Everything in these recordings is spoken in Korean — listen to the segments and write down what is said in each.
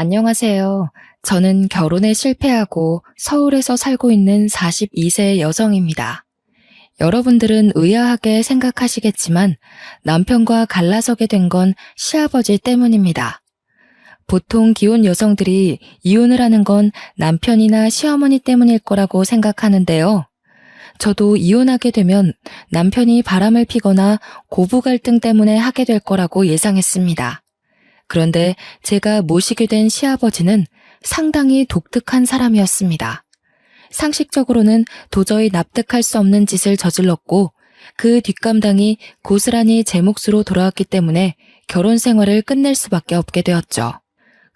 안녕하세요. 저는 결혼에 실패하고 서울에서 살고 있는 42세 여성입니다. 여러분들은 의아하게 생각하시겠지만 남편과 갈라서게 된 건 시아버지 때문입니다. 보통 기혼 여성들이 이혼을 하는 건 남편이나 시어머니 때문일 거라고 생각하는데요. 저도 이혼하게 되면 남편이 바람을 피거나 고부 갈등 때문에 하게 될 거라고 예상했습니다. 그런데 제가 모시게 된 시아버지는 상당히 독특한 사람이었습니다. 상식적으로는 도저히 납득할 수 없는 짓을 저질렀고 그 뒷감당이 고스란히 제 몫으로 돌아왔기 때문에 결혼 생활을 끝낼 수밖에 없게 되었죠.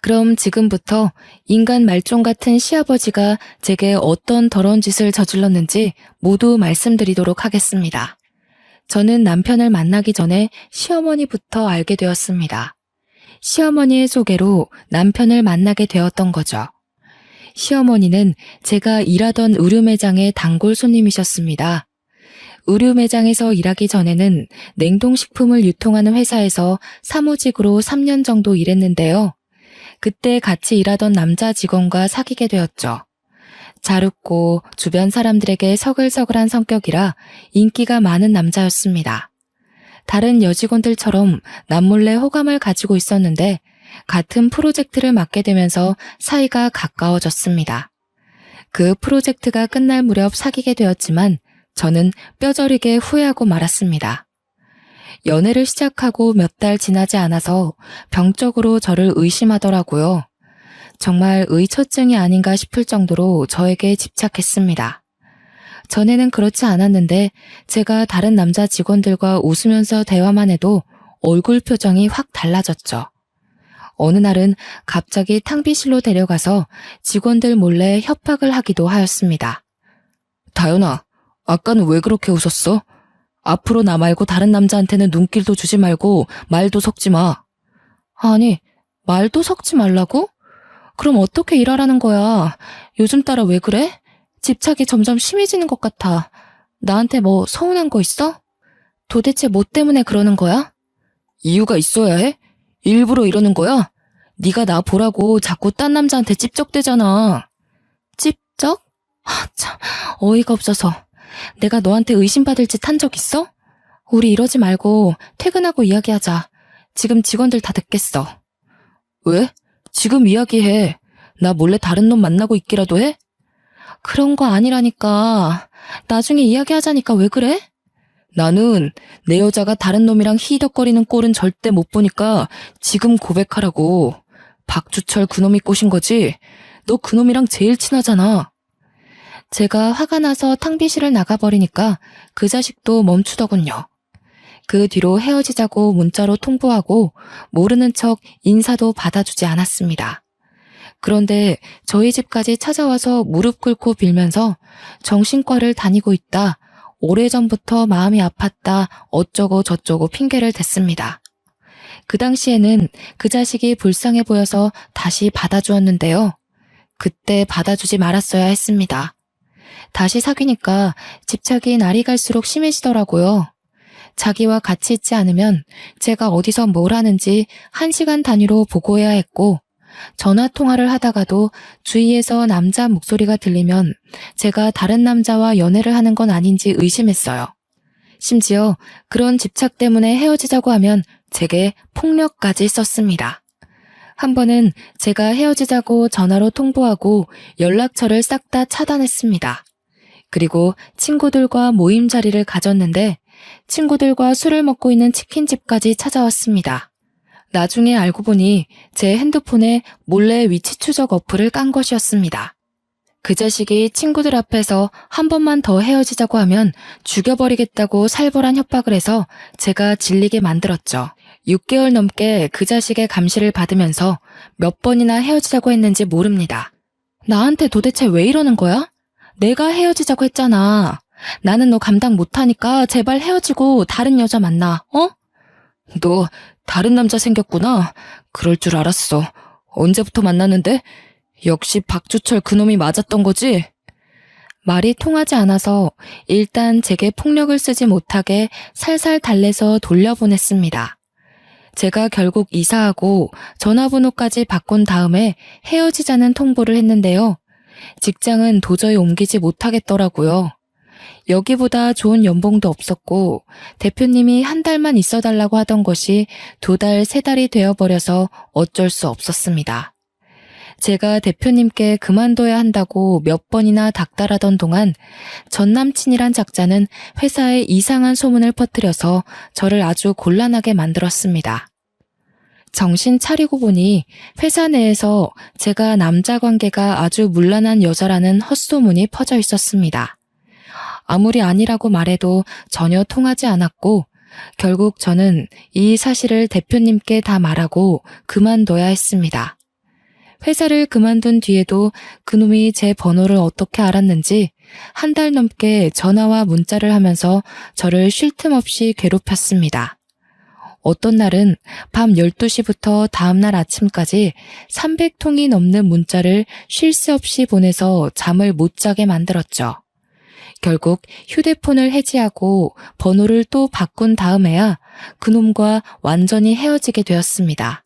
그럼 지금부터 인간 말종 같은 시아버지가 제게 어떤 더러운 짓을 저질렀는지 모두 말씀드리도록 하겠습니다. 저는 남편을 만나기 전에 시어머니부터 알게 되었습니다. 시어머니의 소개로 남편을 만나게 되었던 거죠. 시어머니는 제가 일하던 의류 매장의 단골 손님이셨습니다. 의류 매장에서 일하기 전에는 냉동식품을 유통하는 회사에서 사무직으로 3년 정도 일했는데요. 그때 같이 일하던 남자 직원과 사귀게 되었죠. 잘 웃고 주변 사람들에게 서글서글한 성격이라 인기가 많은 남자였습니다. 다른 여직원들처럼 남몰래 호감을 가지고 있었는데 같은 프로젝트를 맡게 되면서 사이가 가까워졌습니다. 그 프로젝트가 끝날 무렵 사귀게 되었지만 저는 뼈저리게 후회하고 말았습니다. 연애를 시작하고 몇 달 지나지 않아서 병적으로 저를 의심하더라고요. 정말 의처증이 아닌가 싶을 정도로 저에게 집착했습니다. 전에는 그렇지 않았는데 제가 다른 남자 직원들과 웃으면서 대화만 해도 얼굴 표정이 확 달라졌죠. 어느 날은 갑자기 탕비실로 데려가서 직원들 몰래 협박을 하기도 하였습니다. 다연아, 아까는 왜 그렇게 웃었어? 앞으로 나 말고 다른 남자한테는 눈길도 주지 말고 말도 섞지 마. 아니, 말도 섞지 말라고? 그럼 어떻게 일하라는 거야? 요즘 따라 왜 그래? 집착이 점점 심해지는 것 같아. 나한테 뭐 서운한 거 있어? 도대체 뭐 때문에 그러는 거야? 이유가 있어야 해? 일부러 이러는 거야? 네가 나 보라고 자꾸 딴 남자한테 찝적대잖아. 찝적? 참, 어이가 없어서. 내가 너한테 의심받을 짓 한 적 있어? 우리 이러지 말고 퇴근하고 이야기하자. 지금 직원들 다 듣겠어. 왜? 지금 이야기해. 나 몰래 다른 놈 만나고 있기라도 해? 그런 거 아니라니까. 나중에 이야기하자니까 왜 그래? 나는 내 여자가 다른 놈이랑 히덕거리는 꼴은 절대 못 보니까 지금 고백하라고. 박주철 그놈이 꼬신 거지? 너 그놈이랑 제일 친하잖아. 제가 화가 나서 탕비실을 나가버리니까 그 자식도 멈추더군요. 그 뒤로 헤어지자고 문자로 통보하고 모르는 척 인사도 받아주지 않았습니다. 그런데 저희 집까지 찾아와서 무릎 꿇고 빌면서 정신과를 다니고 있다, 오래전부터 마음이 아팠다, 어쩌고 저쩌고 핑계를 댔습니다. 그 당시에는 그 자식이 불쌍해 보여서 다시 받아주었는데요. 그때 받아주지 말았어야 했습니다. 다시 사귀니까 집착이 날이 갈수록 심해지더라고요. 자기와 같이 있지 않으면 제가 어디서 뭘 하는지 1시간 단위로 보고해야 했고, 전화 통화를 하다가도 주위에서 남자 목소리가 들리면 제가 다른 남자와 연애를 하는 건 아닌지 의심했어요. 심지어 그런 집착 때문에 헤어지자고 하면 제게 폭력까지 썼습니다. 한 번은 제가 헤어지자고 전화로 통보하고 연락처를 싹 다 차단했습니다. 그리고 친구들과 모임 자리를 가졌는데 친구들과 술을 먹고 있는 치킨집까지 찾아왔습니다. 나중에 알고 보니 제 핸드폰에 몰래 위치 추적 어플을 깐 것이었습니다. 그 자식이 친구들 앞에서 한 번만 더 헤어지자고 하면 죽여버리겠다고 살벌한 협박을 해서 제가 질리게 만들었죠. 6개월 넘게 그 자식의 감시를 받으면서 몇 번이나 헤어지자고 했는지 모릅니다. 나한테 도대체 왜 이러는 거야? 내가 헤어지자고 했잖아. 나는 너 감당 못하니까 제발 헤어지고 다른 여자 만나, 어? 너 다른 남자 생겼구나. 그럴 줄 알았어. 언제부터 만났는데? 역시 박주철 그놈이 맞았던 거지? 말이 통하지 않아서 일단 제게 폭력을 쓰지 못하게 살살 달래서 돌려보냈습니다. 제가 결국 이사하고 전화번호까지 바꾼 다음에 헤어지자는 통보를 했는데요. 직장은 도저히 옮기지 못하겠더라고요. 여기보다 좋은 연봉도 없었고 대표님이 한 달만 있어달라고 하던 것이 2달, 3달이 되어버려서 어쩔 수 없었습니다. 제가 대표님께 그만둬야 한다고 몇 번이나 닥달하던 동안 전 남친이란 작자는 회사에 이상한 소문을 퍼뜨려서 저를 아주 곤란하게 만들었습니다. 정신 차리고 보니 회사 내에서 제가 남자 관계가 아주 문란한 여자라는 헛소문이 퍼져 있었습니다. 아무리 아니라고 말해도 전혀 통하지 않았고 결국 저는 이 사실을 대표님께 다 말하고 그만둬야 했습니다. 회사를 그만둔 뒤에도 그놈이 제 번호를 어떻게 알았는지 한 달 넘게 전화와 문자를 하면서 저를 쉴 틈 없이 괴롭혔습니다. 어떤 날은 밤 12시부터 다음날 아침까지 300통이 넘는 문자를 쉴 새 없이 보내서 잠을 못 자게 만들었죠. 결국 휴대폰을 해지하고 번호를 또 바꾼 다음에야 그놈과 완전히 헤어지게 되었습니다.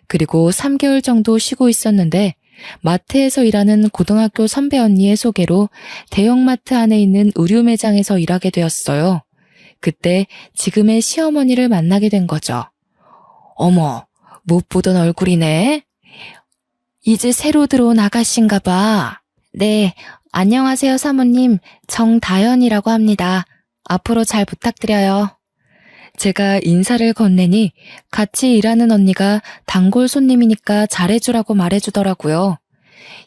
그리고 3개월 정도 쉬고 있었는데 마트에서 일하는 고등학교 선배 언니의 소개로 대형마트 안에 있는 의류 매장에서 일하게 되었어요. 그때 지금의 시어머니를 만나게 된 거죠. 어머, 못 보던 얼굴이네. 이제 새로 들어온 아가씨인가 봐. 네, 안녕하세요 사모님. 정다연이라고 합니다. 앞으로 잘 부탁드려요. 제가 인사를 건네니 같이 일하는 언니가 단골 손님이니까 잘해주라고 말해주더라고요.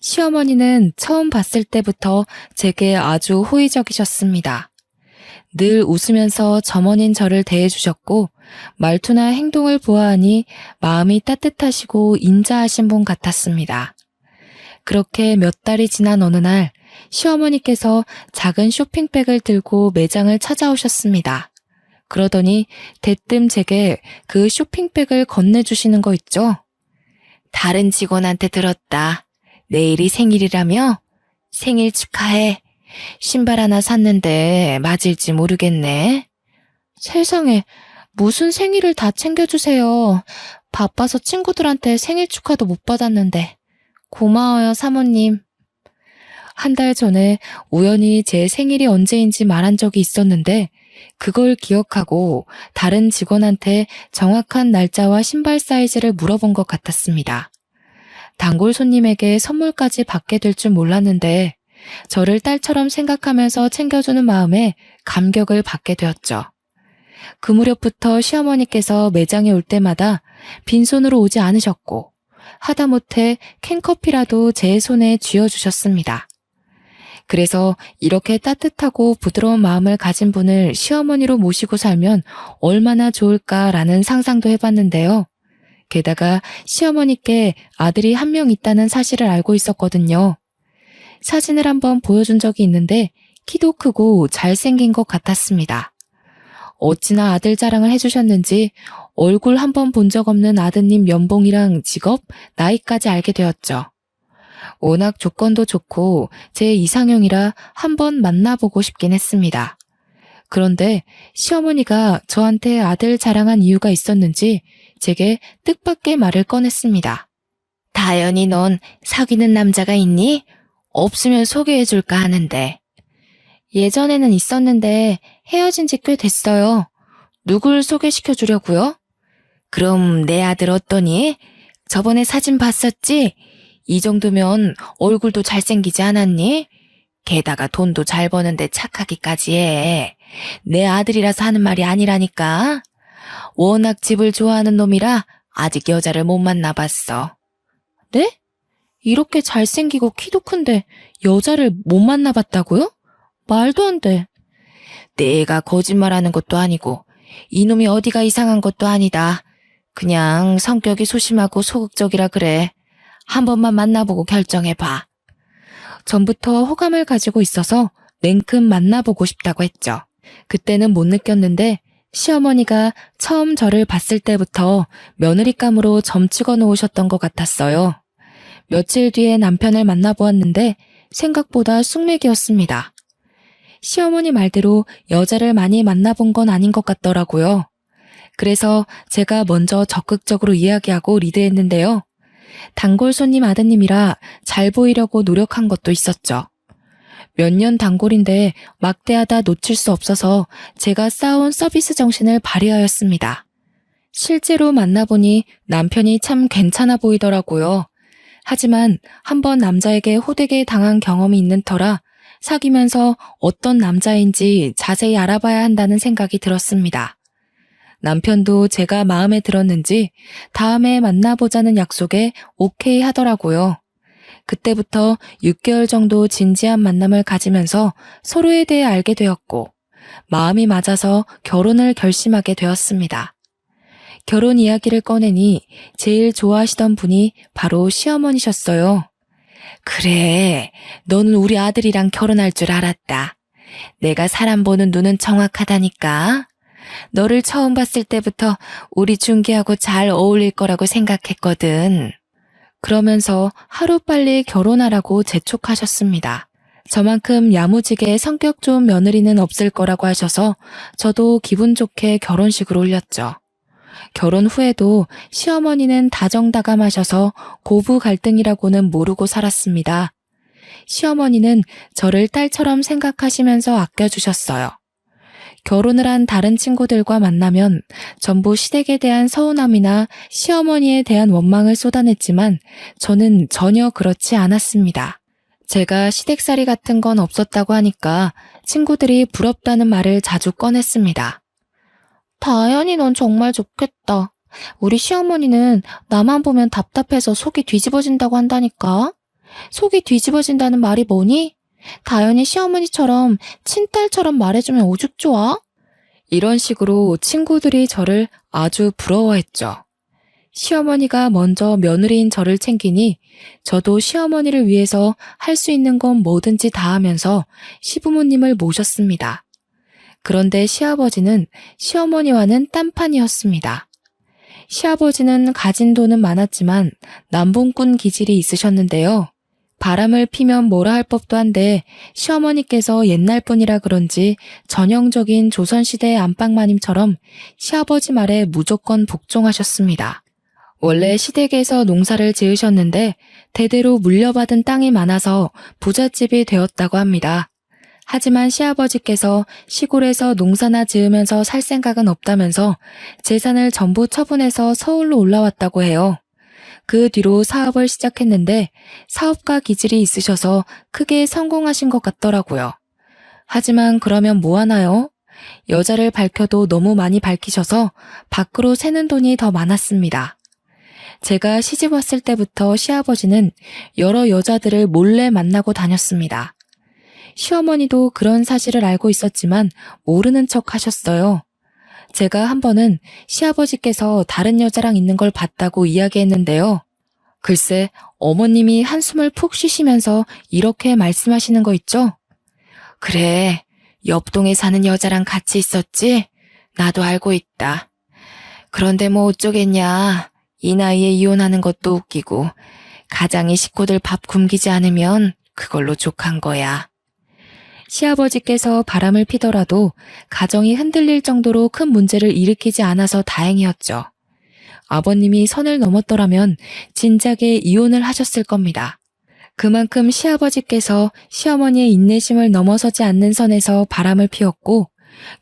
시어머니는 처음 봤을 때부터 제게 아주 호의적이셨습니다. 늘 웃으면서 점원인 저를 대해주셨고 말투나 행동을 보아하니 마음이 따뜻하시고 인자하신 분 같았습니다. 그렇게 몇 달이 지난 어느 날 시어머니께서 작은 쇼핑백을 들고 매장을 찾아오셨습니다. 그러더니 대뜸 제게 그 쇼핑백을 건네주시는 거 있죠? 다른 직원한테 들었다. 내일이 생일이라며? 생일 축하해. 신발 하나 샀는데 맞을지 모르겠네. 세상에, 무슨 생일을 다 챙겨주세요. 바빠서 친구들한테 생일 축하도 못 받았는데. 고마워요, 사모님. 한 달 전에 우연히 제 생일이 언제인지 말한 적이 있었는데 그걸 기억하고 다른 직원한테 정확한 날짜와 신발 사이즈를 물어본 것 같았습니다. 단골 손님에게 선물까지 받게 될 줄 몰랐는데 저를 딸처럼 생각하면서 챙겨주는 마음에 감격을 받게 되었죠. 그 무렵부터 시어머니께서 매장에 올 때마다 빈손으로 오지 않으셨고 하다못해 캔커피라도 제 손에 쥐어주셨습니다. 그래서 이렇게 따뜻하고 부드러운 마음을 가진 분을 시어머니로 모시고 살면 얼마나 좋을까라는 상상도 해봤는데요. 게다가 시어머니께 아들이 한 명 있다는 사실을 알고 있었거든요. 사진을 한번 보여준 적이 있는데 키도 크고 잘생긴 것 같았습니다. 어찌나 아들 자랑을 해주셨는지 얼굴 한 번 본 적 없는 아드님 연봉이랑 직업, 나이까지 알게 되었죠. 워낙 조건도 좋고 제 이상형이라 한번 만나보고 싶긴 했습니다. 그런데 시어머니가 저한테 아들 자랑한 이유가 있었는지 제게 뜻밖의 말을 꺼냈습니다. 다연이 넌 사귀는 남자가 있니? 없으면 소개해줄까 하는데. 예전에는 있었는데 헤어진 지 꽤 됐어요. 누굴 소개시켜주려고요? 그럼 내 아들 어떠니? 저번에 사진 봤었지? 이 정도면 얼굴도 잘생기지 않았니? 게다가 돈도 잘 버는데 착하기까지 해. 내 아들이라서 하는 말이 아니라니까. 워낙 집을 좋아하는 놈이라 아직 여자를 못 만나봤어. 네? 이렇게 잘생기고 키도 큰데 여자를 못 만나봤다고요? 말도 안 돼. 내가 거짓말하는 것도 아니고 이놈이 어디가 이상한 것도 아니다. 그냥 성격이 소심하고 소극적이라 그래. 한 번만 만나보고 결정해봐. 전부터 호감을 가지고 있어서 냉큼 만나보고 싶다고 했죠. 그때는 못 느꼈는데 시어머니가 처음 저를 봤을 때부터 며느리감으로 점 찍어 놓으셨던 것 같았어요. 며칠 뒤에 남편을 만나보았는데 생각보다 쑥맥이었습니다. 시어머니 말대로 여자를 많이 만나본 건 아닌 것 같더라고요. 그래서 제가 먼저 적극적으로 이야기하고 리드했는데요. 단골 손님 아드님이라 잘 보이려고 노력한 것도 있었죠. 몇 년 단골인데 막대하다 놓칠 수 없어서 제가 쌓아온 서비스 정신을 발휘하였습니다. 실제로 만나보니 남편이 참 괜찮아 보이더라고요. 하지만 한번 남자에게 호되게 당한 경험이 있는 터라 사귀면서 어떤 남자인지 자세히 알아봐야 한다는 생각이 들었습니다. 남편도 제가 마음에 들었는지 다음에 만나보자는 약속에 오케이 하더라고요. 그때부터 6개월 정도 진지한 만남을 가지면서 서로에 대해 알게 되었고 마음이 맞아서 결혼을 결심하게 되었습니다. 결혼 이야기를 꺼내니 제일 좋아하시던 분이 바로 시어머니셨어요. 그래, 너는 우리 아들이랑 결혼할 줄 알았다. 내가 사람 보는 눈은 정확하다니까. 너를 처음 봤을 때부터 우리 준기하고 잘 어울릴 거라고 생각했거든. 그러면서 하루빨리 결혼하라고 재촉하셨습니다. 저만큼 야무지게 성격 좋은 며느리는 없을 거라고 하셔서 저도 기분 좋게 결혼식을 올렸죠. 결혼 후에도 시어머니는 다정다감하셔서 고부 갈등이라고는 모르고 살았습니다. 시어머니는 저를 딸처럼 생각하시면서 아껴주셨어요. 결혼을 한 다른 친구들과 만나면 전부 시댁에 대한 서운함이나 시어머니에 대한 원망을 쏟아냈지만 저는 전혀 그렇지 않았습니다. 제가 시댁살이 같은 건 없었다고 하니까 친구들이 부럽다는 말을 자주 꺼냈습니다. 다현이 넌 정말 좋겠다. 우리 시어머니는 나만 보면 답답해서 속이 뒤집어진다고 한다니까. 속이 뒤집어진다는 말이 뭐니? 다현이 시어머니처럼 친딸처럼 말해주면 오죽 좋아? 이런 식으로 친구들이 저를 아주 부러워했죠. 시어머니가 먼저 며느리인 저를 챙기니 저도 시어머니를 위해서 할 수 있는 건 뭐든지 다 하면서 시부모님을 모셨습니다. 그런데 시아버지는 시어머니와는 딴판이었습니다. 시아버지는 가진 돈은 많았지만 남봉꾼 기질이 있으셨는데요. 바람을 피면 뭐라 할 법도 한데 시어머니께서 옛날 분이라 그런지 전형적인 조선시대의 안방마님처럼 시아버지 말에 무조건 복종하셨습니다. 원래 시댁에서 농사를 지으셨는데 대대로 물려받은 땅이 많아서 부잣집이 되었다고 합니다. 하지만 시아버지께서 시골에서 농사나 지으면서 살 생각은 없다면서 재산을 전부 처분해서 서울로 올라왔다고 해요. 그 뒤로 사업을 시작했는데 사업가 기질이 있으셔서 크게 성공하신 것 같더라고요. 하지만 그러면 뭐하나요? 여자를 밝혀도 너무 많이 밝히셔서 밖으로 새는 돈이 더 많았습니다. 제가 시집 왔을 때부터 시아버지는 여러 여자들을 몰래 만나고 다녔습니다. 시어머니도 그런 사실을 알고 있었지만 모르는 척 하셨어요. 제가 한 번은 시아버지께서 다른 여자랑 있는 걸 봤다고 이야기했는데요. 글쎄, 어머님이 한숨을 푹 쉬시면서 이렇게 말씀하시는 거 있죠? 그래, 옆동에 사는 여자랑 같이 있었지? 나도 알고 있다. 그런데 뭐 어쩌겠냐. 이 나이에 이혼하는 것도 웃기고 가장이 식구들 밥 굶기지 않으면 그걸로 족한 거야. 시아버지께서 바람을 피더라도 가정이 흔들릴 정도로 큰 문제를 일으키지 않아서 다행이었죠. 아버님이 선을 넘었더라면 진작에 이혼을 하셨을 겁니다. 그만큼 시아버지께서 시어머니의 인내심을 넘어서지 않는 선에서 바람을 피웠고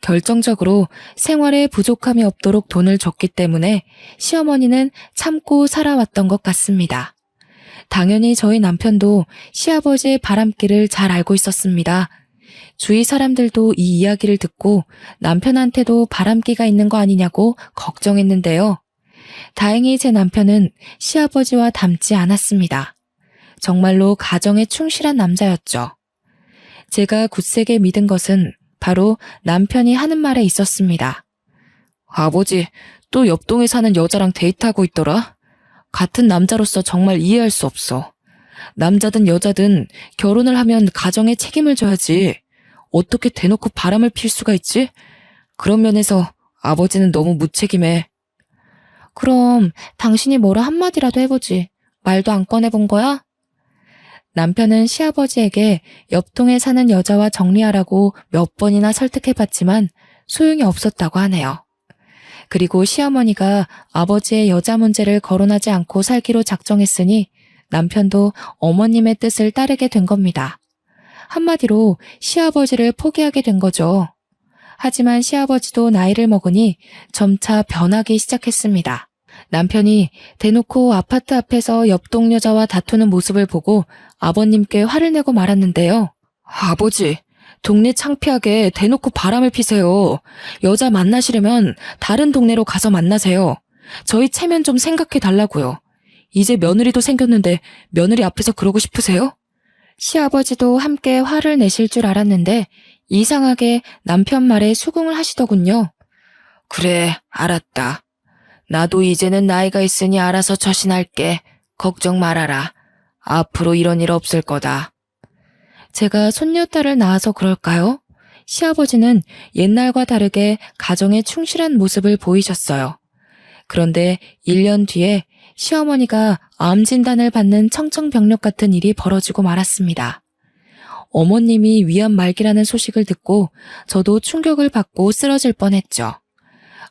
결정적으로 생활에 부족함이 없도록 돈을 줬기 때문에 시어머니는 참고 살아왔던 것 같습니다. 당연히 저희 남편도 시아버지의 바람길을 잘 알고 있었습니다. 주위 사람들도 이 이야기를 듣고 남편한테도 바람기가 있는 거 아니냐고 걱정했는데요. 다행히 제 남편은 시아버지와 닮지 않았습니다. 정말로 가정에 충실한 남자였죠. 제가 굳세게 믿은 것은 바로 남편이 하는 말에 있었습니다. 아버지, 또 옆동에 사는 여자랑 데이트하고 있더라? 같은 남자로서 정말 이해할 수 없어. 남자든 여자든 결혼을 하면 가정에 책임을 져야지. 어떻게 대놓고 바람을 필 수가 있지? 그런 면에서 아버지는 너무 무책임해. 그럼 당신이 뭐라 한마디라도 해보지. 말도 안 꺼내본 거야? 남편은 시아버지에게 옆동에 사는 여자와 정리하라고 몇 번이나 설득해봤지만 소용이 없었다고 하네요. 그리고 시어머니가 아버지의 여자 문제를 거론하지 않고 살기로 작정했으니 남편도 어머님의 뜻을 따르게 된 겁니다. 한마디로 시아버지를 포기하게 된 거죠. 하지만 시아버지도 나이를 먹으니 점차 변하기 시작했습니다. 남편이 대놓고 아파트 앞에서 옆동 여자와 다투는 모습을 보고 아버님께 화를 내고 말았는데요. 아버지, 동네 창피하게 대놓고 바람을 피세요. 여자 만나시려면 다른 동네로 가서 만나세요. 저희 체면 좀 생각해 달라고요. 이제 며느리도 생겼는데 며느리 앞에서 그러고 싶으세요? 시아버지도 함께 화를 내실 줄 알았는데 이상하게 남편 말에 수긍을 하시더군요. 그래, 알았다. 나도 이제는 나이가 있으니 알아서 처신할게. 걱정 말아라. 앞으로 이런 일 없을 거다. 제가 손녀딸을 낳아서 그럴까요? 시아버지는 옛날과 다르게 가정에 충실한 모습을 보이셨어요. 그런데 1년 뒤에 시어머니가 암 진단을 받는 청천벽력 같은 일이 벌어지고 말았습니다. 어머님이 위암 말기라는 소식을 듣고 저도 충격을 받고 쓰러질 뻔했죠.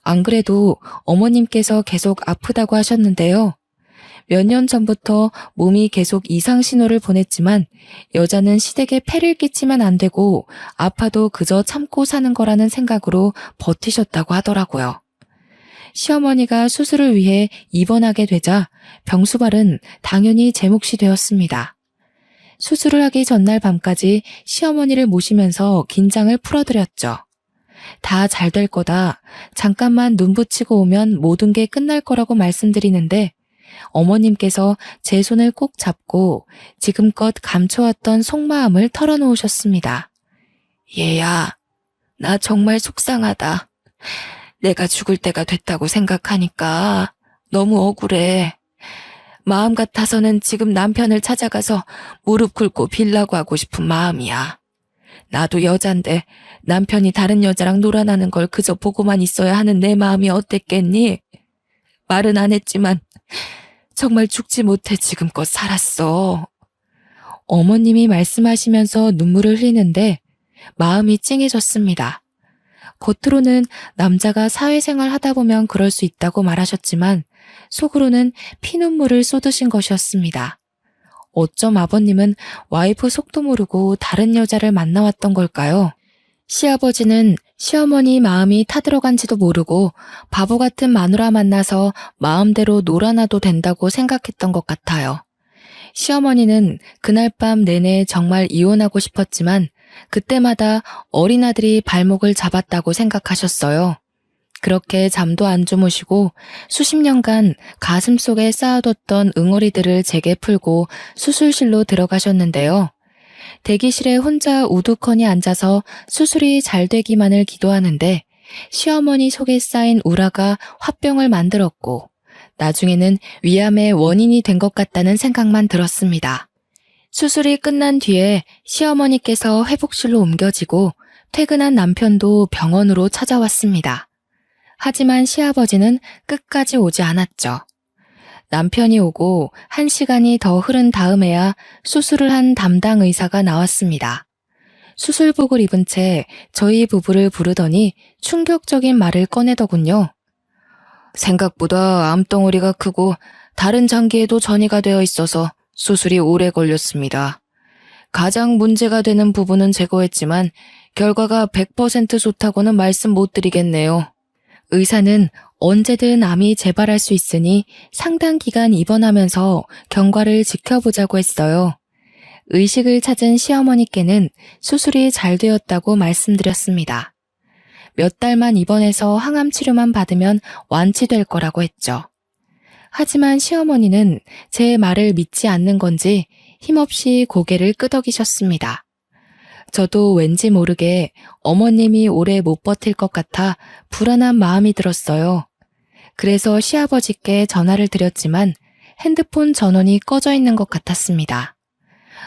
안 그래도 어머님께서 계속 아프다고 하셨는데요. 몇 년 전부터 몸이 계속 이상 신호를 보냈지만 여자는 시댁에 폐를 끼치면 안 되고 아파도 그저 참고 사는 거라는 생각으로 버티셨다고 하더라고요. 시어머니가 수술을 위해 입원하게 되자 병수발은 당연히 제 몫이 되었습니다. 수술을 하기 전날 밤까지 시어머니를 모시면서 긴장을 풀어드렸죠. 다 잘 될 거다. 잠깐만 눈 붙이고 오면 모든 게 끝날 거라고 말씀드리는데 어머님께서 제 손을 꼭 잡고 지금껏 감춰왔던 속마음을 털어놓으셨습니다. 얘야, 나 정말 속상하다. 내가 죽을 때가 됐다고 생각하니까 너무 억울해. 마음 같아서는 지금 남편을 찾아가서 무릎 꿇고 빌라고 하고 싶은 마음이야. 나도 여잔데 남편이 다른 여자랑 놀아나는 걸 그저 보고만 있어야 하는 내 마음이 어땠겠니? 말은 안 했지만 정말 죽지 못해 지금껏 살았어. 어머님이 말씀하시면서 눈물을 흘리는데 마음이 찡해졌습니다. 겉으로는 남자가 사회생활 하다 보면 그럴 수 있다고 말하셨지만 속으로는 피눈물을 쏟으신 것이었습니다. 어쩜 아버님은 와이프 속도 모르고 다른 여자를 만나왔던 걸까요? 시아버지는 시어머니 마음이 타들어간지도 모르고 바보 같은 마누라 만나서 마음대로 놀아나도 된다고 생각했던 것 같아요. 시어머니는 그날 밤 내내 정말 이혼하고 싶었지만 그때마다 어린아들이 발목을 잡았다고 생각하셨어요. 그렇게 잠도 안 주무시고 수십 년간 가슴속에 쌓아뒀던 응어리들을 제게 풀고 수술실로 들어가셨는데요. 대기실에 혼자 우두커니 앉아서 수술이 잘 되기만을 기도하는데 시어머니 속에 쌓인 우라가 화병을 만들었고 나중에는 위암의 원인이 된 것 같다는 생각만 들었습니다. 수술이 끝난 뒤에 시어머니께서 회복실로 옮겨지고 퇴근한 남편도 병원으로 찾아왔습니다. 하지만 시아버지는 끝까지 오지 않았죠. 남편이 오고 1시간이 더 흐른 다음에야 수술을 한 담당 의사가 나왔습니다. 수술복을 입은 채 저희 부부를 부르더니 충격적인 말을 꺼내더군요. 생각보다 암덩어리가 크고 다른 장기에도 전이가 되어 있어서 수술이 오래 걸렸습니다. 가장 문제가 되는 부분은 제거했지만 결과가 100% 좋다고는 말씀 못 드리겠네요. 의사는 언제든 암이 재발할 수 있으니 상당 기간 입원하면서 경과를 지켜보자고 했어요. 의식을 찾은 시어머니께는 수술이 잘 되었다고 말씀드렸습니다. 몇 달만 입원해서 항암 치료만 받으면 완치될 거라고 했죠. 하지만 시어머니는 제 말을 믿지 않는 건지 힘없이 고개를 끄덕이셨습니다. 저도 왠지 모르게 어머님이 오래 못 버틸 것 같아 불안한 마음이 들었어요. 그래서 시아버지께 전화를 드렸지만 핸드폰 전원이 꺼져 있는 것 같았습니다.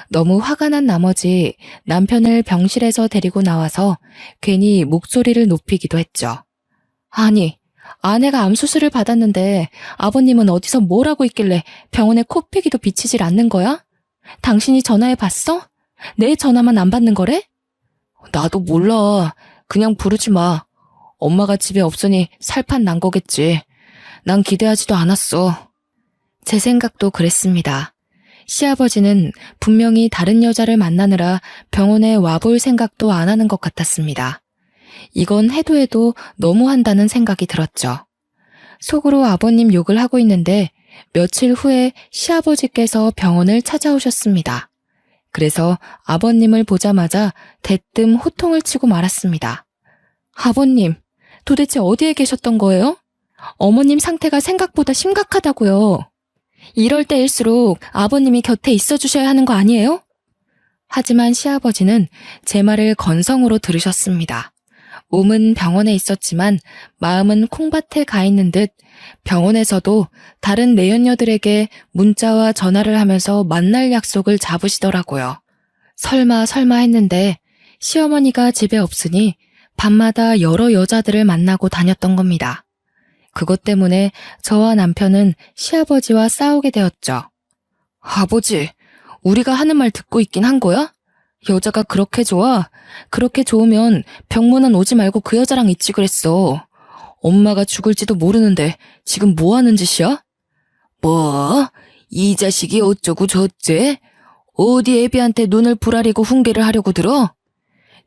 너무 화가 난 나머지 남편을 병실에서 데리고 나와서 괜히 목소리를 높이기도 했죠. 아니, 아내가 암 수술을 받았는데 아버님은 어디서 뭘 하고 있길래 병원에 코피기도 비치질 않는 거야? 당신이 전화해 봤어? 내 전화만 안 받는 거래? 나도 몰라. 그냥 부르지 마. 엄마가 집에 없으니 살판 난 거겠지. 난 기대하지도 않았어. 제 생각도 그랬습니다. 시아버지는 분명히 다른 여자를 만나느라 병원에 와볼 생각도 안 하는 것 같았습니다. 이건 해도 해도 너무한다는 생각이 들었죠. 속으로 아버님 욕을 하고 있는데 며칠 후에 시아버지께서 병원을 찾아오셨습니다. 그래서 아버님을 보자마자 대뜸 호통을 치고 말았습니다. 아버님, 도대체 어디에 계셨던 거예요? 어머님 상태가 생각보다 심각하다고요. 이럴 때일수록 아버님이 곁에 있어 주셔야 하는 거 아니에요? 하지만 시아버지는 제 말을 건성으로 들으셨습니다. 몸은 병원에 있었지만 마음은 콩밭에 가 있는 듯 병원에서도 다른 내연녀들에게 문자와 전화를 하면서 만날 약속을 잡으시더라고요. 설마 했는데 시어머니가 집에 없으니 밤마다 여러 여자들을 만나고 다녔던 겁니다. 그것 때문에 저와 남편은 시아버지와 싸우게 되었죠. 아버지, 우리가 하는 말 듣고 있긴 한 거야? 여자가 그렇게 좋아? 그렇게 좋으면 병문안 오지 말고 그 여자랑 있지 그랬어. 엄마가 죽을지도 모르는데 지금 뭐 하는 짓이야? 뭐? 이 자식이 어쩌고 저쩌? 어디 애비한테 눈을 부라리고 훈계를 하려고 들어?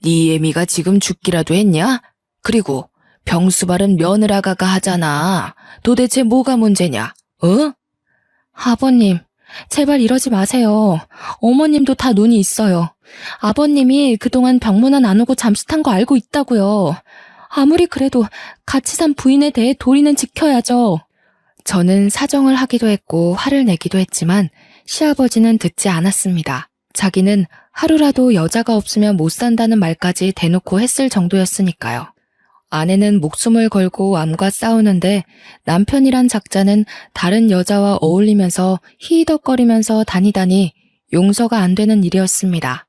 네 애미가 지금 죽기라도 했냐? 그리고 병수발은 며느라가가 하잖아. 도대체 뭐가 문제냐? 어? 아버님, 제발 이러지 마세요. 어머님도 다 눈이 있어요. 아버님이 그동안 병문안 안 오고 잠수 탄 거 알고 있다고요. 아무리 그래도 같이 산 부인에 대해 도리는 지켜야죠. 저는 사정을 하기도 했고 화를 내기도 했지만 시아버지는 듣지 않았습니다. 자기는 하루라도 여자가 없으면 못 산다는 말까지 대놓고 했을 정도였으니까요. 아내는 목숨을 걸고 암과 싸우는데 남편이란 작자는 다른 여자와 어울리면서 히히덕거리면서 다니다니 용서가 안 되는 일이었습니다.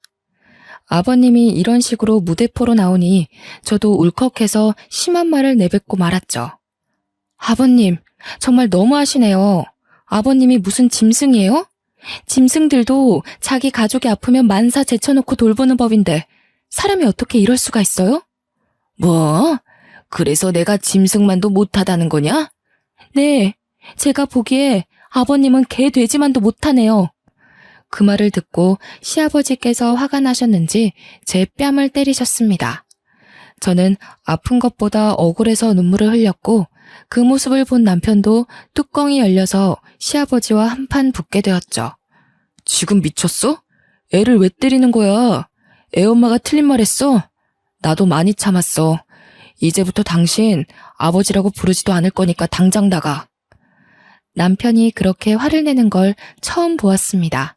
아버님이 이런 식으로 무대포로 나오니 저도 울컥해서 심한 말을 내뱉고 말았죠. 아버님, 정말 너무하시네요. 아버님이 무슨 짐승이에요? 짐승들도 자기 가족이 아프면 만사 제쳐놓고 돌보는 법인데 사람이 어떻게 이럴 수가 있어요? 뭐? 그래서 내가 짐승만도 못하다는 거냐? 네, 제가 보기에 아버님은 개 돼지만도 못하네요. 그 말을 듣고 시아버지께서 화가 나셨는지 제 뺨을 때리셨습니다. 저는 아픈 것보다 억울해서 눈물을 흘렸고 그 모습을 본 남편도 뚜껑이 열려서 시아버지와 한판 붙게 되었죠. 지금 미쳤어? 애를 왜 때리는 거야? 애 엄마가 틀린 말 했어? 나도 많이 참았어. 이제부터 당신 아버지라고 부르지도 않을 거니까 당장 나가. 남편이 그렇게 화를 내는 걸 처음 보았습니다.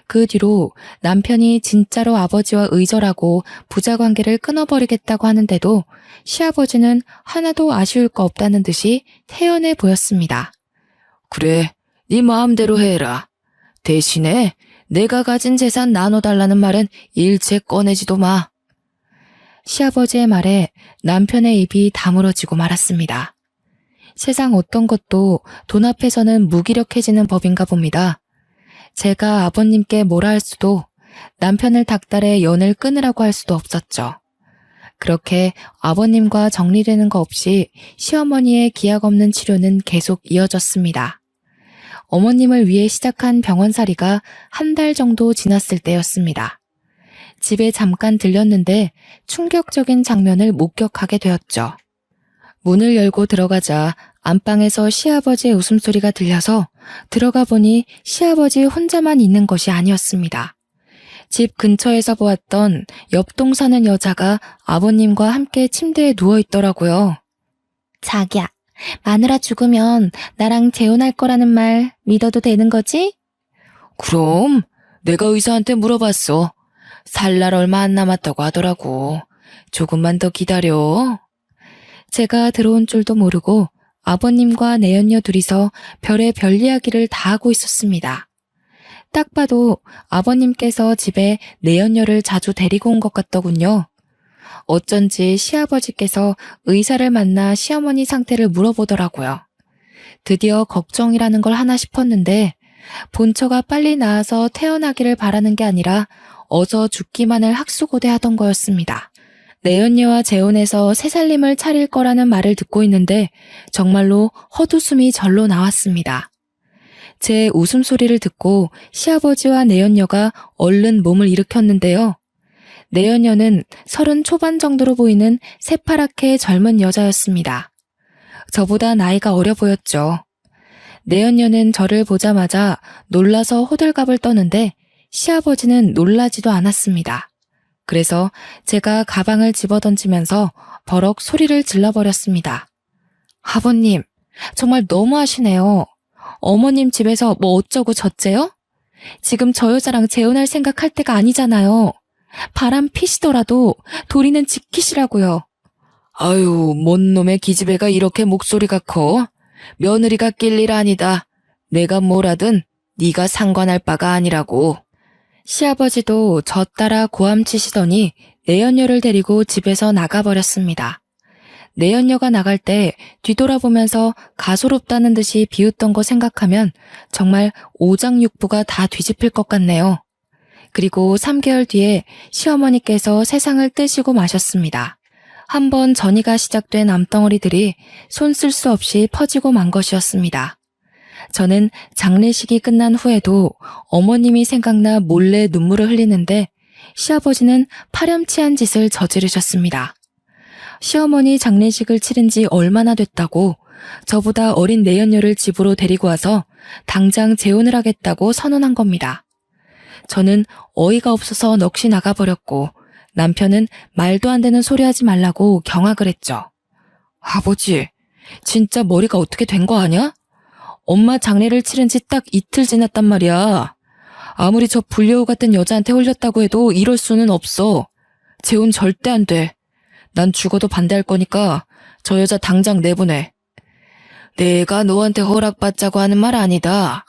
그 뒤로 남편이 진짜로 아버지와 의절하고 부자관계를 끊어버리겠다고 하는데도 시아버지는 하나도 아쉬울 거 없다는 듯이 태연해 보였습니다. 그래, 네 마음대로 해라. 대신에 내가 가진 재산 나눠달라는 말은 일체 꺼내지도 마. 시아버지의 말에 남편의 입이 다물어지고 말았습니다. 세상 어떤 것도 돈 앞에서는 무기력해지는 법인가 봅니다. 제가 아버님께 뭐라 할 수도 남편을 닥달해 연을 끊으라고 할 수도 없었죠. 그렇게 아버님과 정리되는 거 없이 시어머니의 기약 없는 치료는 계속 이어졌습니다. 어머님을 위해 시작한 병원살이가 한 달 정도 지났을 때였습니다. 집에 잠깐 들렸는데 충격적인 장면을 목격하게 되었죠. 문을 열고 들어가자 안방에서 시아버지의 웃음소리가 들려서 들어가 보니 시아버지 혼자만 있는 것이 아니었습니다. 집 근처에서 보았던 옆동 사는 여자가 아버님과 함께 침대에 누워 있더라고요. 자기야, 마누라 죽으면 나랑 재혼할 거라는 말 믿어도 되는 거지? 그럼 내가 의사한테 물어봤어. 살 날 얼마 안 남았다고 하더라고. 조금만 더 기다려. 제가 들어온 줄도 모르고 아버님과 내연녀 둘이서 별의별 이야기를 다 하고 있었습니다. 딱 봐도 아버님께서 집에 내연녀를 자주 데리고 온 것 같더군요. 어쩐지 시아버지께서 의사를 만나 시어머니 상태를 물어보더라고요. 드디어 걱정이라는 걸 하나 싶었는데 본처가 빨리 나아서 태어나기를 바라는 게 아니라 어서 죽기만을 학수고대하던 거였습니다. 내연녀와 재혼해서 새 살림을 차릴 거라는 말을 듣고 있는데 정말로 헛웃음이 절로 나왔습니다. 제 웃음소리를 듣고 시아버지와 내연녀가 얼른 몸을 일으켰는데요. 내연녀는 30 초반 정도로 보이는 새파랗게 젊은 여자였습니다. 저보다 나이가 어려 보였죠. 내연녀는 저를 보자마자 놀라서 호들갑을 떠는데 시아버지는 놀라지도 않았습니다. 그래서 제가 가방을 집어던지면서 버럭 소리를 질러버렸습니다. 아버님, 정말 너무하시네요. 어머님 집에서 뭐 어쩌고 저쩌요? 지금 저 여자랑 재혼할 생각할 때가 아니잖아요. 바람 피시더라도 도리는 지키시라고요. 아유, 뭔 놈의 기집애가 이렇게 목소리가 커? 며느리가 낄 일 아니다. 내가 뭘 하든 네가 상관할 바가 아니라고. 시아버지도 저 따라 고함치시더니 내연녀를 데리고 집에서 나가버렸습니다. 내연녀가 나갈 때 뒤돌아보면서 가소롭다는 듯이 비웃던 거 생각하면 정말 오장육부가 다 뒤집힐 것 같네요. 그리고 3개월 뒤에 시어머니께서 세상을 뜨시고 마셨습니다. 한번 전이가 시작된 암덩어리들이 손 쓸 수 없이 퍼지고 만 것이었습니다. 저는 장례식이 끝난 후에도 어머님이 생각나 몰래 눈물을 흘리는데 시아버지는 파렴치한 짓을 저지르셨습니다. 시어머니 장례식을 치른 지 얼마나 됐다고 저보다 어린 내연녀를 집으로 데리고 와서 당장 재혼을 하겠다고 선언한 겁니다. 저는 어이가 없어서 넋이 나가버렸고 남편은 말도 안 되는 소리 하지 말라고 경악을 했죠. 아버지, 진짜 머리가 어떻게 된 거 아냐? 엄마 장례를 치른 지 딱 이틀 지났단 말이야. 아무리 저 불려우 같은 여자한테 홀렸다고 해도 이럴 수는 없어. 재혼 절대 안 돼. 난 죽어도 반대할 거니까 저 여자 당장 내보내. 내가 너한테 허락받자고 하는 말 아니다.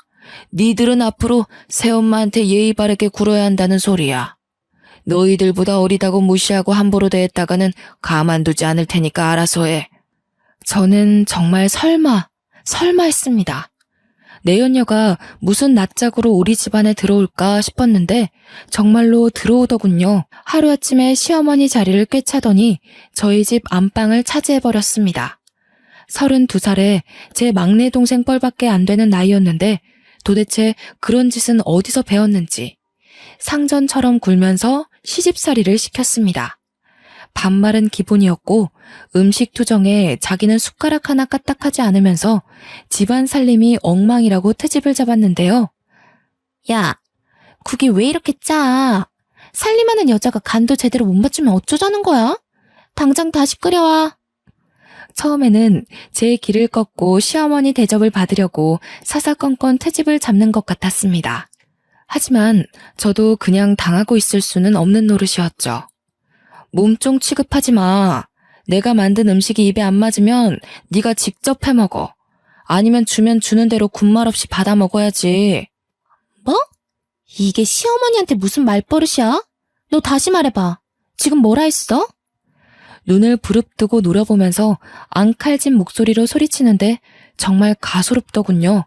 니들은 앞으로 새엄마한테 예의 바르게 굴어야 한다는 소리야. 너희들보다 어리다고 무시하고 함부로 대했다가는 가만두지 않을 테니까 알아서 해. 저는 정말 설마 했습니다. 내연녀가 무슨 낯짝으로 우리 집안에 들어올까 싶었는데 정말로 들어오더군요. 하루아침에 시어머니 자리를 꿰차더니 저희 집 안방을 차지해버렸습니다. 32살에 제 막내 동생 뻘밖에 안 되는 나이였는데 도대체 그런 짓은 어디서 배웠는지 상전처럼 굴면서 시집살이를 시켰습니다. 반말은 기본이었고 음식 투정에 자기는 숟가락 하나 까딱하지 않으면서 집안 살림이 엉망이라고 트집을 잡았는데요. 야, 국이 왜 이렇게 짜? 살림하는 여자가 간도 제대로 못 맞추면 어쩌자는 거야? 당장 다시 끓여와. 처음에는 제 길을 꺾고 시어머니 대접을 받으려고 사사건건 트집을 잡는 것 같았습니다. 하지만 저도 그냥 당하고 있을 수는 없는 노릇이었죠. 몸종 취급하지 마. 내가 만든 음식이 입에 안 맞으면 네가 직접 해먹어. 아니면 주면 주는 대로 군말 없이 받아 먹어야지. 뭐? 이게 시어머니한테 무슨 말버릇이야? 너 다시 말해봐. 지금 뭐라 했어? 눈을 부릅뜨고 노려보면서 앙칼진 목소리로 소리치는데 정말 가소롭더군요.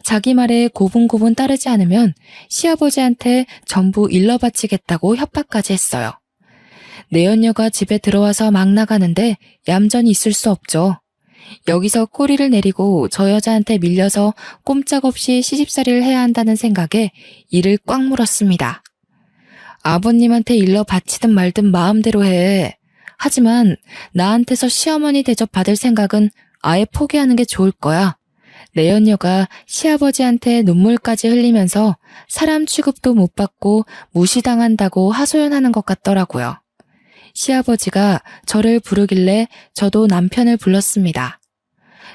자기 말에 고분고분 따르지 않으면 시아버지한테 전부 일러바치겠다고 협박까지 했어요. 내연녀가 집에 들어와서 막 나가는데 얌전히 있을 수 없죠. 여기서 꼬리를 내리고 저 여자한테 밀려서 꼼짝없이 시집살이를 해야 한다는 생각에 이를 꽉 물었습니다. 아버님한테 일러 바치든 말든 마음대로 해. 하지만 나한테서 시어머니 대접 받을 생각은 아예 포기하는 게 좋을 거야. 내연녀가 시아버지한테 눈물까지 흘리면서 사람 취급도 못 받고 무시당한다고 하소연하는 것 같더라고요. 시아버지가 저를 부르길래 저도 남편을 불렀습니다.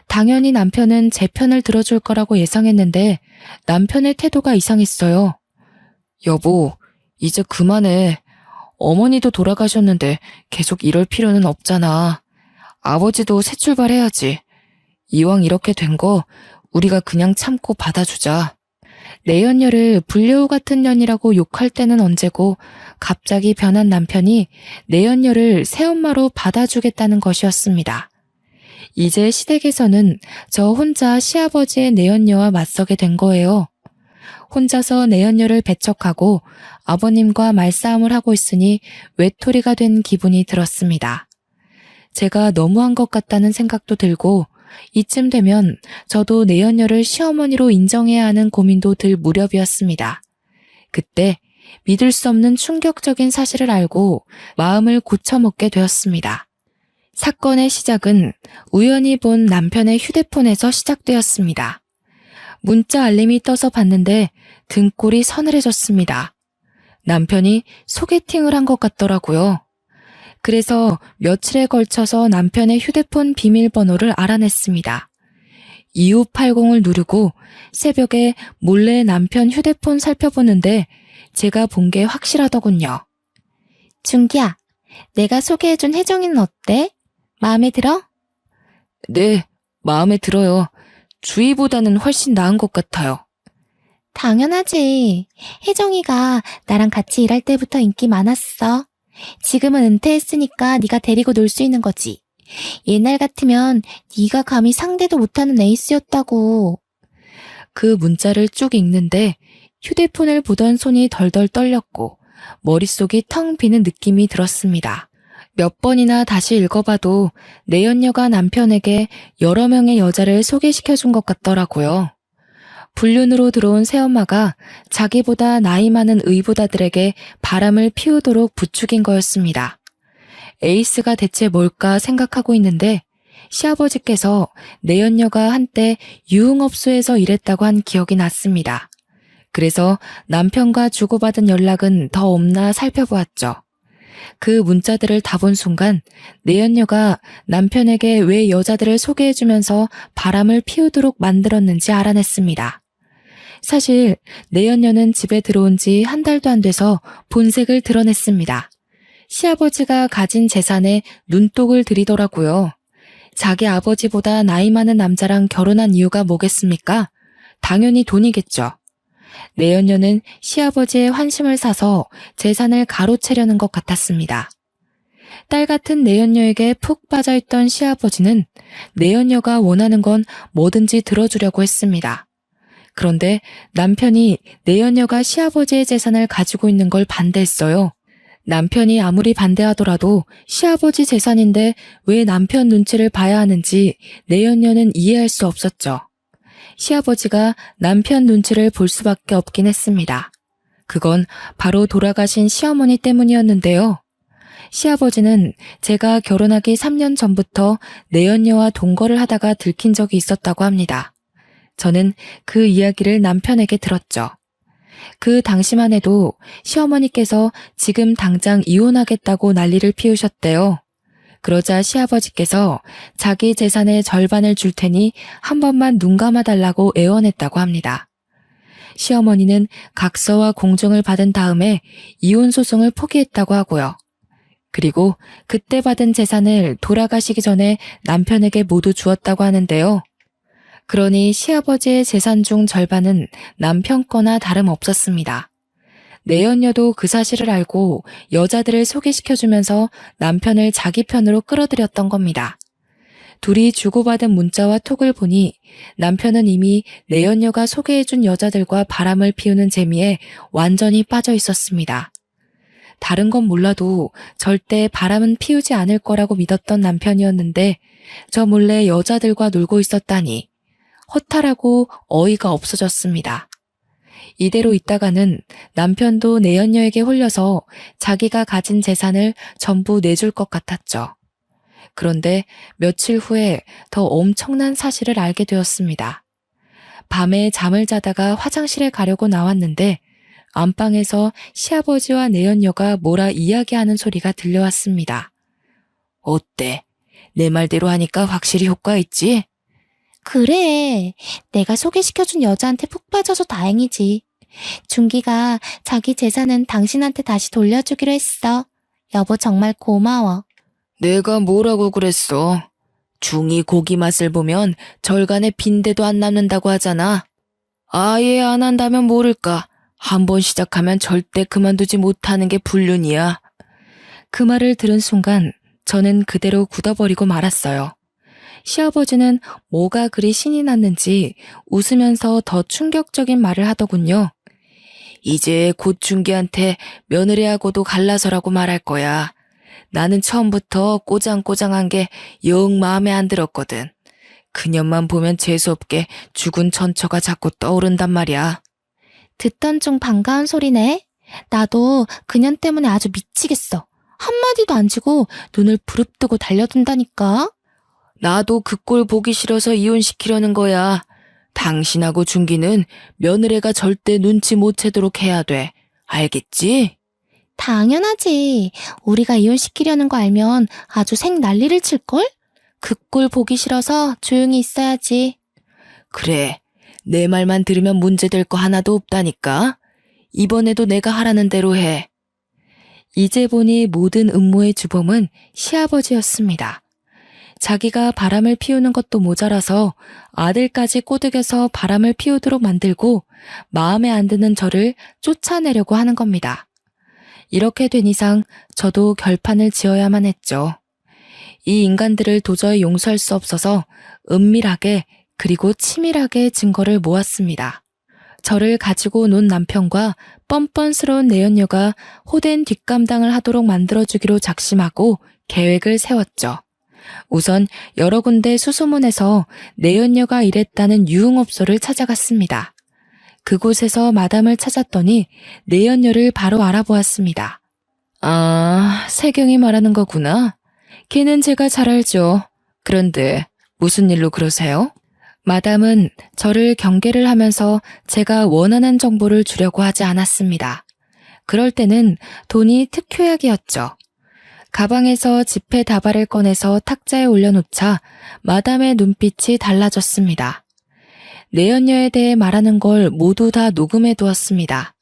당연히 남편은 제 편을 들어줄 거라고 예상했는데 남편의 태도가 이상했어요. 여보, 이제 그만해. 어머니도 돌아가셨는데 계속 이럴 필요는 없잖아. 아버지도 새 출발해야지. 이왕 이렇게 된 거 우리가 그냥 참고 받아주자. 내연녀를 불려우 같은 년이라고 욕할 때는 언제고 갑자기 변한 남편이 내연녀를 새엄마로 받아주겠다는 것이었습니다. 이제 시댁에서는 저 혼자 시아버지의 내연녀와 맞서게 된 거예요. 혼자서 내연녀를 배척하고 아버님과 말싸움을 하고 있으니 외톨이가 된 기분이 들었습니다. 제가 너무한 것 같다는 생각도 들고 이쯤 되면 저도 내연녀를 시어머니로 인정해야 하는 고민도 들 무렵이었습니다. 그때 믿을 수 없는 충격적인 사실을 알고 마음을 고쳐먹게 되었습니다. 사건의 시작은 우연히 본 남편의 휴대폰에서 시작되었습니다. 문자 알림이 떠서 봤는데 등골이 서늘해졌습니다. 남편이 소개팅을 한 것 같더라고요. 그래서 며칠에 걸쳐서 남편의 휴대폰 비밀번호를 알아냈습니다. 2580을 누르고 새벽에 몰래 남편 휴대폰 살펴보는데 제가 본 게 확실하더군요. 준기야, 내가 소개해준 혜정이는 어때? 마음에 들어? 네, 마음에 들어요. 주희보다는 훨씬 나은 것 같아요. 당연하지. 혜정이가 나랑 같이 일할 때부터 인기 많았어. 지금은 은퇴했으니까 네가 데리고 놀 수 있는 거지. 옛날 같으면 네가 감히 상대도 못하는 에이스였다고. 그 문자를 쭉 읽는데 휴대폰을 보던 손이 덜덜 떨렸고 머릿속이 텅 비는 느낌이 들었습니다. 몇 번이나 다시 읽어봐도 내연녀가 남편에게 여러 명의 여자를 소개시켜준 것 같더라고요. 불륜으로 들어온 새엄마가 자기보다 나이 많은 의붓아들에게 바람을 피우도록 부추긴 거였습니다. 에이스가 대체 뭘까 생각하고 있는데 시아버지께서 내연녀가 한때 유흥업소에서 일했다고 한 기억이 났습니다. 그래서 남편과 주고받은 연락은 더 없나 살펴보았죠. 그 문자들을 다 본 순간 내연녀가 남편에게 왜 여자들을 소개해주면서 바람을 피우도록 만들었는지 알아냈습니다. 사실 내연녀는 집에 들어온 지 한 달도 안 돼서 본색을 드러냈습니다. 시아버지가 가진 재산에 눈독을 들이더라고요. 자기 아버지보다 나이 많은 남자랑 결혼한 이유가 뭐겠습니까? 당연히 돈이겠죠. 내연녀는 시아버지의 환심을 사서 재산을 가로채려는 것 같았습니다. 딸 같은 내연녀에게 푹 빠져있던 시아버지는 내연녀가 원하는 건 뭐든지 들어주려고 했습니다. 그런데 남편이 내연녀가 시아버지의 재산을 가지고 있는 걸 반대했어요. 남편이 아무리 반대하더라도 시아버지 재산인데 왜 남편 눈치를 봐야 하는지 내연녀는 이해할 수 없었죠. 시아버지가 남편 눈치를 볼 수밖에 없긴 했습니다. 그건 바로 돌아가신 시어머니 때문이었는데요. 시아버지는 제가 결혼하기 3년 전부터 내연녀와 동거를 하다가 들킨 적이 있었다고 합니다. 저는 그 이야기를 남편에게 들었죠. 그 당시만 해도 시어머니께서 지금 당장 이혼하겠다고 난리를 피우셨대요. 그러자 시아버지께서 자기 재산의 절반을 줄 테니 한 번만 눈 감아달라고 애원했다고 합니다. 시어머니는 각서와 공증을 받은 다음에 이혼 소송을 포기했다고 하고요. 그리고 그때 받은 재산을 돌아가시기 전에 남편에게 모두 주었다고 하는데요. 그러니 시아버지의 재산 중 절반은 남편 거나 다름없었습니다. 내연녀도 그 사실을 알고 여자들을 소개시켜주면서 남편을 자기 편으로 끌어들였던 겁니다. 둘이 주고받은 문자와 톡을 보니 남편은 이미 내연녀가 소개해준 여자들과 바람을 피우는 재미에 완전히 빠져 있었습니다. 다른 건 몰라도 절대 바람은 피우지 않을 거라고 믿었던 남편이었는데 저 몰래 여자들과 놀고 있었다니 허탈하고 어이가 없어졌습니다. 이대로 있다가는 남편도 내연녀에게 홀려서 자기가 가진 재산을 전부 내줄 것 같았죠. 그런데 며칠 후에 더 엄청난 사실을 알게 되었습니다. 밤에 잠을 자다가 화장실에 가려고 나왔는데 안방에서 시아버지와 내연녀가 뭐라 이야기하는 소리가 들려왔습니다. 어때? 내 말대로 하니까 확실히 효과 있지? 그래. 내가 소개시켜준 여자한테 푹 빠져서 다행이지. 준기가 자기 재산은 당신한테 다시 돌려주기로 했어. 여보 정말 고마워. 내가 뭐라고 그랬어? 중이 고기 맛을 보면 절간에 빈대도 안 남는다고 하잖아. 아예 안 한다면 모를까. 한 번 시작하면 절대 그만두지 못하는 게 불륜이야. 그 말을 들은 순간 저는 그대로 굳어버리고 말았어요. 시아버지는 뭐가 그리 신이 났는지 웃으면서 더 충격적인 말을 하더군요. 이제 곧 준기한테 며느리하고도 갈라서라고 말할 거야. 나는 처음부터 꼬장꼬장한 게 영 마음에 안 들었거든. 그년만 보면 재수없게 죽은 천처가 자꾸 떠오른단 말이야. 듣던 중 반가운 소리네. 나도 그년 때문에 아주 미치겠어. 한마디도 안 지고 눈을 부릅뜨고 달려든다니까. 나도 그 꼴 보기 싫어서 이혼시키려는 거야. 당신하고 준기는 며느리가 절대 눈치 못 채도록 해야 돼. 알겠지? 당연하지. 우리가 이혼시키려는 거 알면 아주 생 난리를 칠걸? 그 꼴 보기 싫어서 조용히 있어야지. 그래. 내 말만 들으면 문제될 거 하나도 없다니까. 이번에도 내가 하라는 대로 해. 이제 보니 모든 음모의 주범은 시아버지였습니다. 자기가 바람을 피우는 것도 모자라서 아들까지 꼬드겨서 바람을 피우도록 만들고 마음에 안 드는 저를 쫓아내려고 하는 겁니다. 이렇게 된 이상 저도 결판을 지어야만 했죠. 이 인간들을 도저히 용서할 수 없어서 은밀하게 그리고 치밀하게 증거를 모았습니다. 저를 가지고 논 남편과 뻔뻔스러운 내연녀가 호된 뒷감당을 하도록 만들어주기로 작심하고 계획을 세웠죠. 우선 여러 군데 수소문해서 내연녀가 일했다는 유흥업소를 찾아갔습니다. 그곳에서 마담을 찾았더니 내연녀를 바로 알아보았습니다. 아, 세경이 말하는 거구나. 걔는 제가 잘 알죠. 그런데 무슨 일로 그러세요? 마담은 저를 경계를 하면서 제가 원하는 정보를 주려고 하지 않았습니다. 그럴 때는 돈이 특효약이었죠. 가방에서 지폐 다발을 꺼내서 탁자에 올려놓자 마담의 눈빛이 달라졌습니다. 내연녀에 대해 말하는 걸 모두 다 녹음해 두었습니다.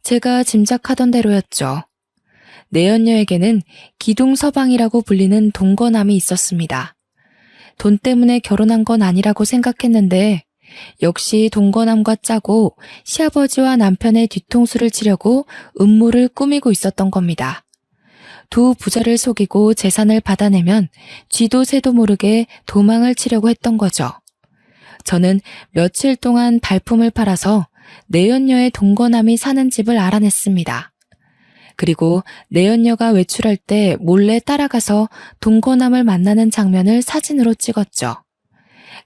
제가 짐작하던 대로였죠. 내연녀에게는 기둥서방이라고 불리는 동거남이 있었습니다. 돈 때문에 결혼한 건 아니라고 생각했는데 역시 동거남과 짜고 시아버지와 남편의 뒤통수를 치려고 음모를 꾸미고 있었던 겁니다. 두 부자를 속이고 재산을 받아내면 쥐도 새도 모르게 도망을 치려고 했던 거죠. 저는 며칠 동안 발품을 팔아서 내연녀의 동거남이 사는 집을 알아냈습니다. 그리고 내연녀가 외출할 때 몰래 따라가서 동거남을 만나는 장면을 사진으로 찍었죠.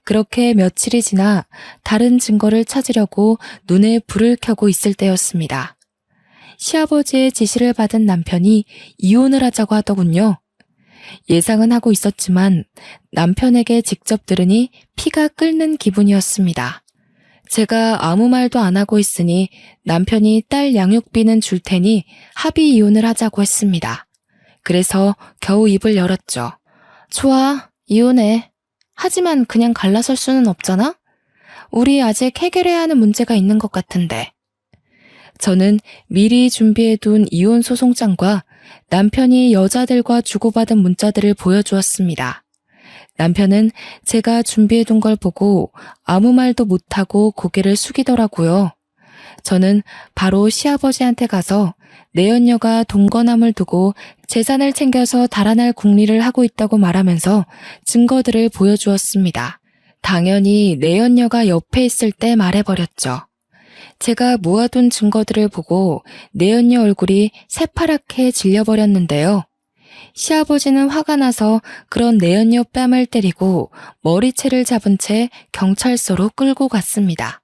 그렇게 며칠이 지나 다른 증거를 찾으려고 눈에 불을 켜고 있을 때였습니다. 시아버지의 지시를 받은 남편이 이혼을 하자고 하더군요. 예상은 하고 있었지만 남편에게 직접 들으니 피가 끓는 기분이었습니다. 제가 아무 말도 안 하고 있으니 남편이 딸 양육비는 줄 테니 합의 이혼을 하자고 했습니다. 그래서 겨우 입을 열었죠. 좋아, 이혼해. 하지만 그냥 갈라설 수는 없잖아? 우리 아직 해결해야 하는 문제가 있는 것 같은데. 저는 미리 준비해둔 이혼 소송장과 남편이 여자들과 주고받은 문자들을 보여주었습니다. 남편은 제가 준비해둔 걸 보고 아무 말도 못하고 고개를 숙이더라고요. 저는 바로 시아버지한테 가서 내연녀가 동거남을 두고 재산을 챙겨서 달아날 궁리를 하고 있다고 말하면서 증거들을 보여주었습니다. 당연히 내연녀가 옆에 있을 때 말해버렸죠. 제가 모아둔 증거들을 보고 내연녀 얼굴이 새파랗게 질려버렸는데요. 시아버지는 화가 나서 그런 내연녀 뺨을 때리고 머리채를 잡은 채 경찰서로 끌고 갔습니다.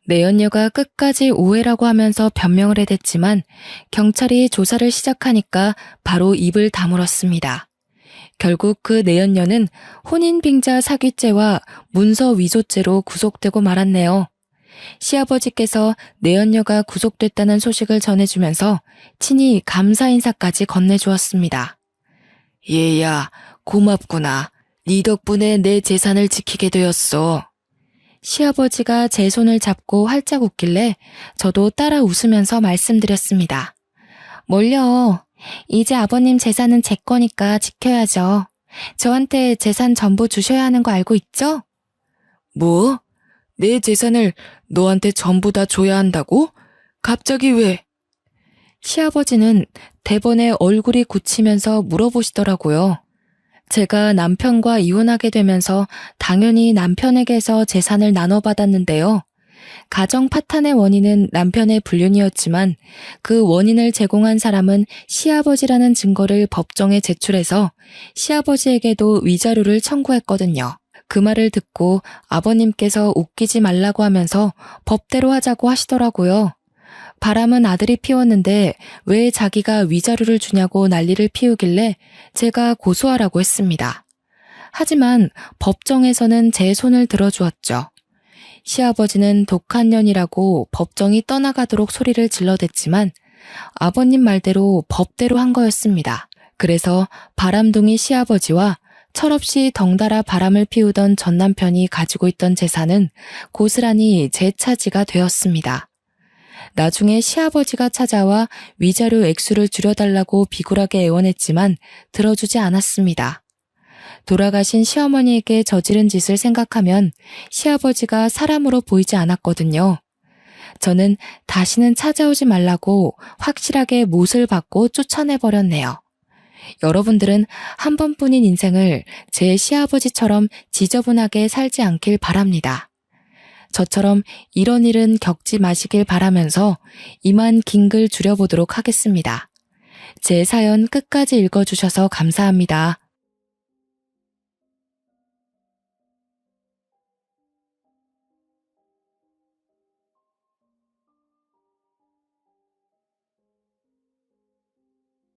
내연녀가 끝까지 오해라고 하면서 변명을 해댔지만 경찰이 조사를 시작하니까 바로 입을 다물었습니다. 결국 그 내연녀는 혼인빙자 사기죄와 문서 위조죄로 구속되고 말았네요. 시아버지께서 내연녀가 구속됐다는 소식을 전해주면서 친히 감사 인사까지 건네주었습니다. 얘야, 고맙구나. 네 덕분에 내 재산을 지키게 되었어. 시아버지가 제 손을 잡고 활짝 웃길래 저도 따라 웃으면서 말씀드렸습니다. 뭘요? 이제 아버님 재산은 제 거니까 지켜야죠. 저한테 재산 전부 주셔야 하는 거 알고 있죠? 뭐? 내 재산을 너한테 전부 다 줘야 한다고? 갑자기 왜? 시아버지는 대번에 얼굴이 굳히면서 물어보시더라고요. 제가 남편과 이혼하게 되면서 당연히 남편에게서 재산을 나눠받았는데요. 가정 파탄의 원인은 남편의 불륜이었지만 그 원인을 제공한 사람은 시아버지라는 증거를 법정에 제출해서 시아버지에게도 위자료를 청구했거든요. 그 말을 듣고 아버님께서 웃기지 말라고 하면서 법대로 하자고 하시더라고요. 바람은 아들이 피웠는데 왜 자기가 위자료를 주냐고 난리를 피우길래 제가 고소하라고 했습니다. 하지만 법정에서는 제 손을 들어주었죠. 시아버지는 독한 년이라고 법정이 떠나가도록 소리를 질러댔지만 아버님 말대로 법대로 한 거였습니다. 그래서 바람둥이 시아버지와 철없이 덩달아 바람을 피우던 전 남편이 가지고 있던 재산은 고스란히 제 차지가 되었습니다. 나중에 시아버지가 찾아와 위자료 액수를 줄여달라고 비굴하게 애원했지만 들어주지 않았습니다. 돌아가신 시어머니에게 저지른 짓을 생각하면 시아버지가 사람으로 보이지 않았거든요. 저는 다시는 찾아오지 말라고 확실하게 못을 받고 쫓아내버렸네요. 여러분들은 한 번뿐인 인생을 제 시아버지처럼 지저분하게 살지 않길 바랍니다. 저처럼 이런 일은 겪지 마시길 바라면서 이만 긴 글 줄여보도록 하겠습니다. 제 사연 끝까지 읽어주셔서 감사합니다.